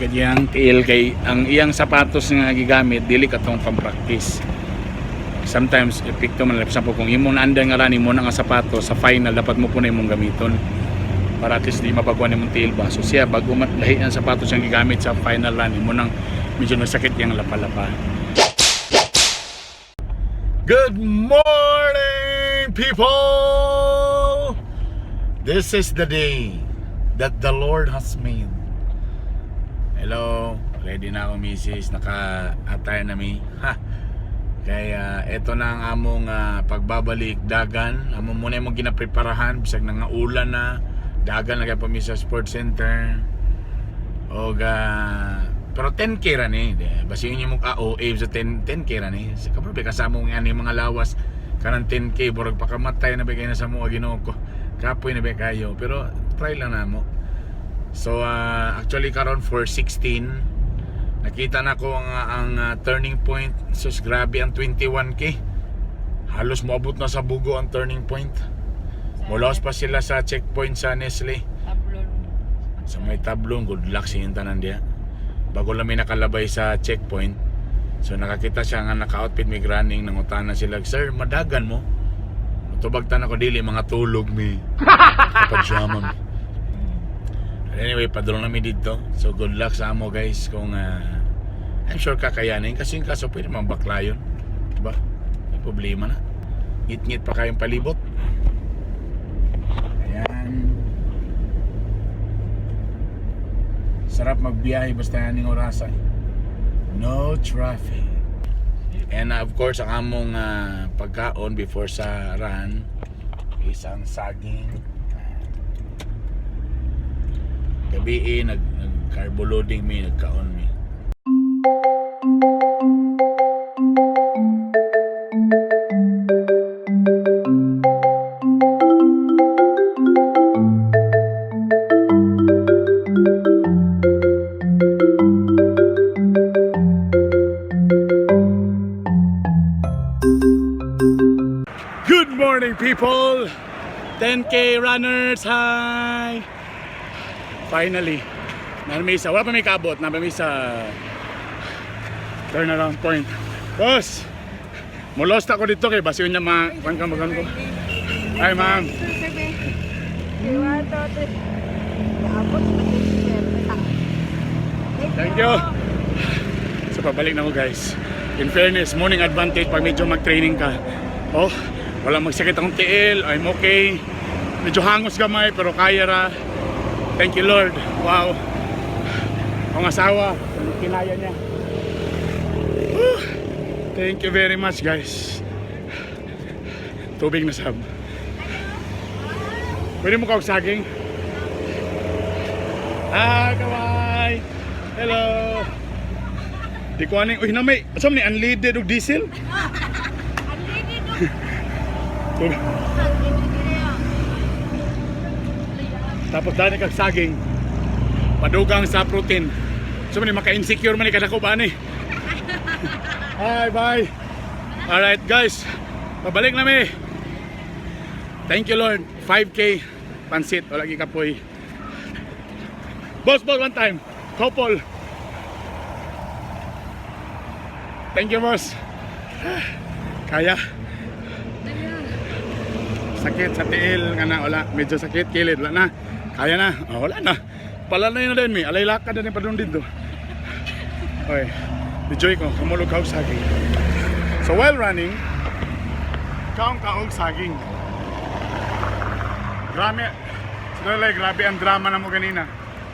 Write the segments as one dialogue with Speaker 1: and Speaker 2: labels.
Speaker 1: Kanyang tiil kay ang iyang sapatos nga gigamit dili katong pang-practice. Sometimes epekto man lapsa po kung imong naandan nga rani mo na nga sapatos sa final dapat mo po na imong gamiton para at least di mapagkuhan imong tiil ba. So siya bago lahi ang sapatos siyang gigamit sa final run mo nang medyo nasakit yang lapa-lapa. Good morning, people! This is the day that the Lord has made. Hello, ready na ako, misis. Naka-attire na mi. Ha! Kaya eto na ang among pagbabalik dagan. Amo muna yung ginapreparahan bisag nang ulan na. Dagan na kaya pa mi sa sports center. Pero 10k ra ni. Basi yun yung OA sa 10k ra ni. Kapag kasama mo yung mga lawas kanang 10k burag pakamatay na bigay na sa mga Ginoo ko. Kapoy na ba kayo. Pero try lang na mo. So actually karon for 16 nakita na ko ang turning point. Sus, grabe ang 21k. Halos moabot na sa Bugo ang turning point. Mulaos pa sila sa checkpoint sa Nestle.
Speaker 2: Tablon.
Speaker 1: Sa may tablon, good luck sa yung tanan diya. Bago lang may nakalabay sa checkpoint. So nakakita siya nga naka-outfit may running. Nangutana sila, sir, madagan mo? Tubagtan ako dili, mga tulog mi. Kapag-jama mi. Anyway, padulong namin dito. So good luck sa amo guys. Kung I'm sure kakayanin. Kasi yung kaso pwede mang bakla yun. Diba? May problema na. Ngit-ngit pa kayong palibot. Ayan. Sarap magbiyahe basta yaning orasan. No traffic. And of course ang among pagkaon before sa run isang saging. Gabi nag-carbo loading mi, nagkaon mi. Good morning, people! 10k runners, hi! Finally, wala pa may kabot, may sa turnaround point. Boss, mulost ako dito kay basi niya pangkamagan ko. Hi ma'am. Thank you. So pabalik na ko guys. In fairness, morning advantage pag medyo mag-training ka. Oh, wala magsakit akong tiil, I'm okay. Medyo hangos gamay pero kaya ra. Thank you Lord. Wow. Ang asawa, kinaya niya. Thank you very much guys. Tubig na sab. Pwede mo kawag saging? Kaway. Hello. Di ko aning, uy na may, asam ni unleaded o diesel? Unleaded o tapos dahil kag saging padugang sa protein. So man maka-insecure man kada ko ba ni. Hi, bye. All right, guys. Pabalik na mi. Thank you Lord. 5k pansit wala gi kapoy. Boss, one time. Couple. Thank you, boss. Kaya. Sakit sa tiil nga na wala, medyo sakit kilid wala na. Kaya na, wala na. Palalay na din mi, alay lakad na din pa doon dito. Okay, enjoy ko, kamulog kaog saging. So while running, kaog saging. Grabe ang drama na mo ganina.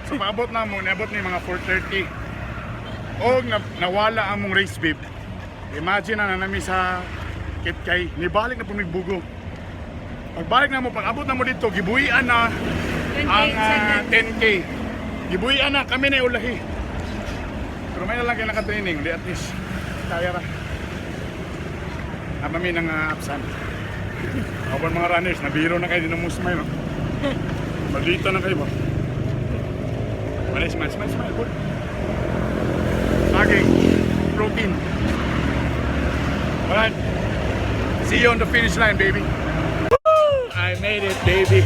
Speaker 1: So paabot na mo, niabot ni mga 4:30. O nawala ang mong race bib. Imagine na nami sa Kitkay, nibalik na pumigbugo. Pagbalik na mo, pag-abot na mo dito, gibuhian na ang 10k. Gibuhian na, kami na ulahi. Pero may na lang kayo nakatraining, di at least kaya ra. Kami ng absan. Ako mga runners, nabiro na kayo din ng musmay, no? Maldito na kayo ba? Smile, good. Saging, protein. Alright, see you on the finish line, baby. I made it, baby.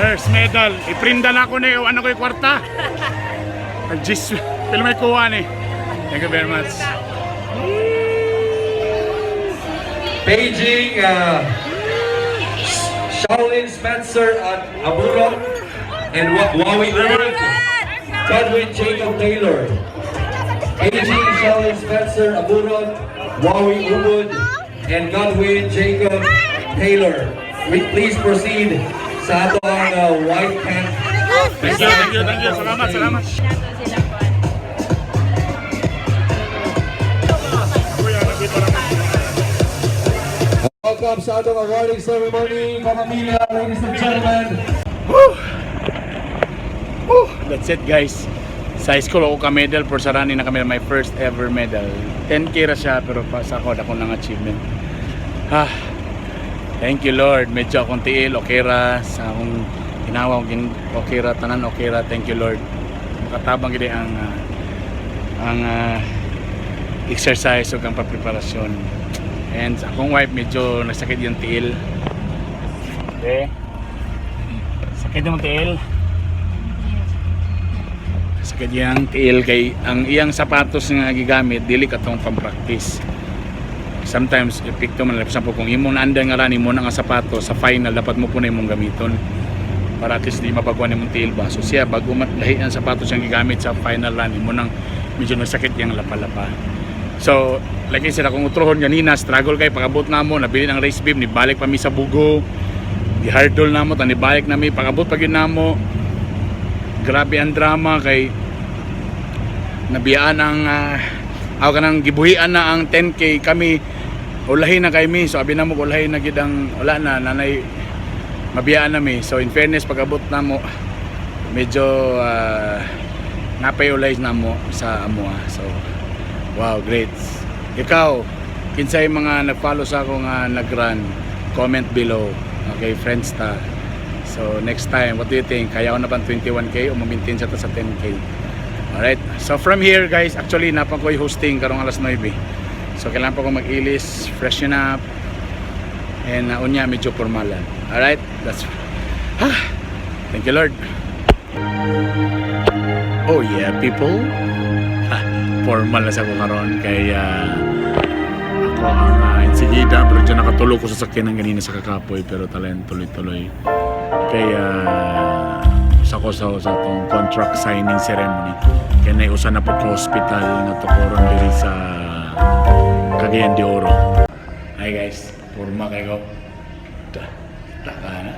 Speaker 1: First medal. Iprinda na ako ni ano ko yung kwarta. Jis, pero may kuha ni. Thank you very much.
Speaker 2: Paging Shaolin Spencer at Aburok and Wawi Ubud, Godwin Jacob Taylor. Paging Shaolin Spencer, Aburok, Wawi Ubud, and Godwin Jacob Taylor. Please proceed sa atong white camp.
Speaker 1: Thank you. Salamat.
Speaker 2: Welcome sa atong awarding ceremony, Kapamilya, ladies and gentlemen.
Speaker 1: That's it guys. Sa school ako ka-medal for sa running na kami my first ever medal. 10K ra siya pero sa ako nang achievement. Thank you Lord. Medyo akong tiil, okay ra sa akong ginawa kong okay ra, tanan okay ra. Thank you Lord. Makatabang gid ang exercise ug ang preparasyon. And sa akong wife medyo nagsakit yung tiil. Okay. Sakit yung tiil. Sakit yung tiil kay ang iyang sapatos nga gigamit dili katong pang-practice. Sometimes epekto man lang kung imong naanday nga rani mo na nga sapatos sa final dapat mo po na imong gamiton para at least di mapagkuhan imong tiil ba. So siya bago lahi ang sapatos yang gigamit sa final run mo nang medyo nasakit yung lapa-lapa. So like I said akong utrohon ganina struggle kay pagabot na mo nabili ng race beam ni balik pa mi sa bugo. Di hardol na mo tani balik na mi pagabot pag yun na mo. Grabe ang drama kay nabiyaan ang ako kanang gibuhian na ang 10K kami ulahin na kay mi so abi na mo ulahin na gid ang wala na nanay mabiyaan na mi so in fairness pagabot na mo medyo napay ulay na mo sa amo so wow great ikaw kinsay mga nag-follow sa ako nga nag-run comment below okay friends ta so next time what do you think kaya na bang 21K o ma-maintain siya ta sa 10K. Alright, so from here guys, actually napang ko'y hosting karong alas 9. So kailangan pa ko mag-ilis, freshen up, and unya medyo formalan. Alright, that's thank you Lord. Oh yeah people, formal na sa ko karon kaya ako ang insigida, pero dyan nakatulog ko sa sakyan ng ganina sa kakapoy, pero talagang tuloy-tuloy. Kaya ako sa itong contract signing ceremony kaya naiusan na po sa hospital na tukuron diri sa Cagayan de Oro. Hi guys, forma kayo na.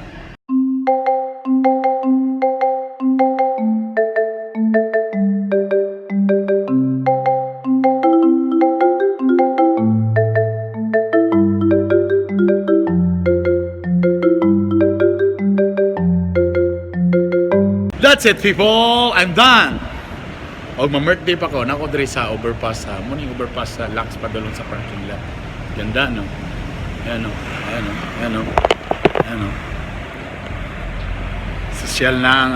Speaker 1: That's it people, I'm done. Og ma-birthday pa ko, nako diri sa overpass sa morning overpass sa Lux padulong sa parking lot. Ganda no. Ano. Social na ang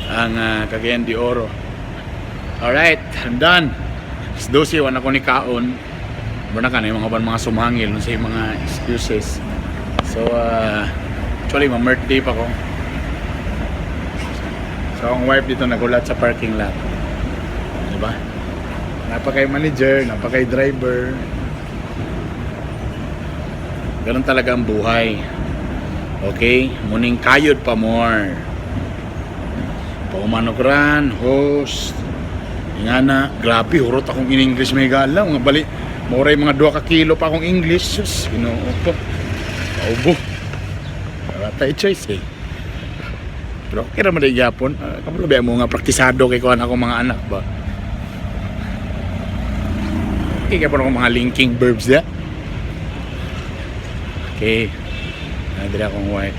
Speaker 1: ang Cagayan de Oro. Alright, I'm done. It's 12, wala ko ni kaon. Muna ka na yung mga sumangil sa mga excuses. So actually ma-birthday pa ko. So ang wife dito nagulat sa parking lot. Diba? Napakay manager, napakay driver. Ganun talaga ang buhay. Okay? Muning kayod pa more. Paumanogran, host. Nga na, grabe, hurot akong in-English may gala. Mga bali, maray mga 2 kilo pa akong English. Sus, ginoo ko. Paubo. Wala tayo choice eh. Pero okay naman ay yapon. Kamu labi mo nga praktisado kay kuhan akong mga anak ba. Okay ka po akong mga linking verbs ya. Okay. Nadira akong wife.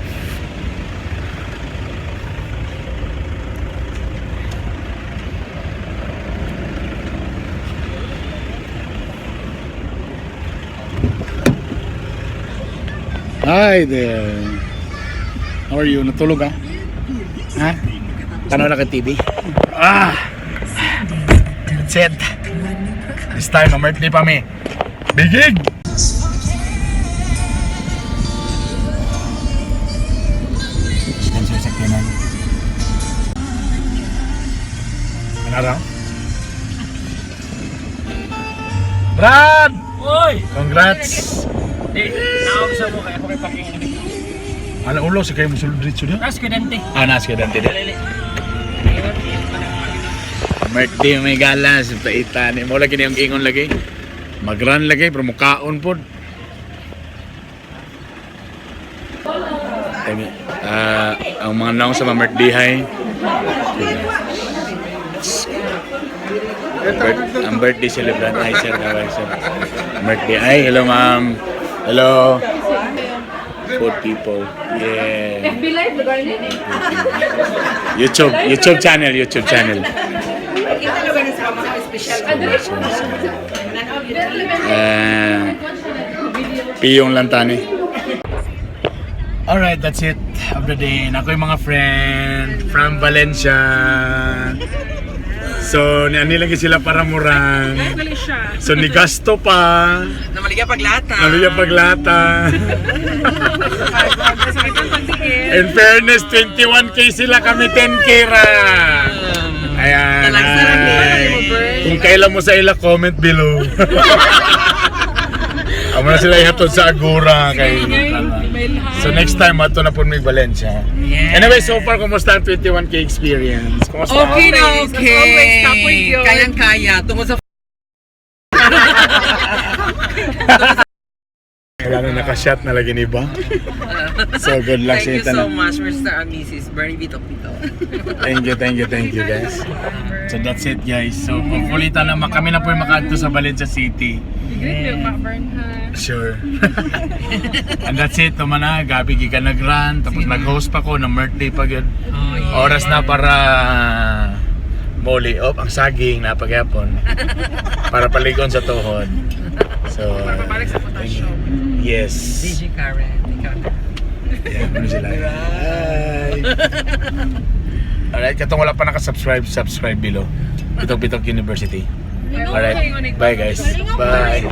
Speaker 1: Hi there. How are you? Natulog ka? Ha? Tanaw na ka TV? That's it. This time, ma-birthday pa mi. Bigig! Araw? Brad!
Speaker 3: Oy!
Speaker 1: Congrats!
Speaker 3: Nakakasa mo kaya ako kay paking
Speaker 1: Ano ulo, si kayo musulod dito niya?
Speaker 3: Estudyante.
Speaker 1: Nas ka dante din. Birthday may galas, paitan. Mo lagi niyang ingon lagi. Magran lagi, pero mukaon po. Ang mga naong sa mga birthday hay. Ang birthday celebrant. Hi sir, kaway sir. Birthday. Hi, hello ma'am. Hello. 4 people. Yeah.
Speaker 4: FB Live, lugar niya.
Speaker 1: YouTube channel.
Speaker 4: Kita lugar niya sa mga special.
Speaker 1: Piyong lang tani. Alright, that's it of the day. Ako yung mga friend from Valencia. So, nilagay sila para murang. So, ni gasto pa.
Speaker 3: Namaligya paglata.
Speaker 1: Naluya paglata. In fairness, 21k sila, kami 10k ra. Ayan. Ay. Kung kailan mo sa ila, comment below. Amo na sila ihatod sa Agora kay So next time ato na po may Valencia. Anyway, so far kumusta ang 21k experience? Kumusta?
Speaker 3: Okay na okay.
Speaker 4: Always tapoy yun.
Speaker 3: Kayang-kaya. Tungkol sa
Speaker 1: Wala na nakashot na lagi ni ba? So good luck sa
Speaker 3: Thank you
Speaker 1: inyo
Speaker 3: so
Speaker 1: tanan.
Speaker 3: much, Mr. and Mrs. Bernie Vito.
Speaker 1: Thank you guys. So that's it guys. So hopefully naman kami na po yung makaadto sa Valencia City. Sure. And that's it naman na. Gabi giga nag-run. Tapos nag-host pa ko ng birthday pa yun. Oras na para muli up ang saging na pagyapon. Para paligon sa tuhod. So, yes.
Speaker 3: DJ Karen. Ikaw na.
Speaker 1: Yeah, ano sila? Hi! Alright, katong wala pa nakasubscribe, subscribe below. Pitok University. Alright, bye guys. Bye.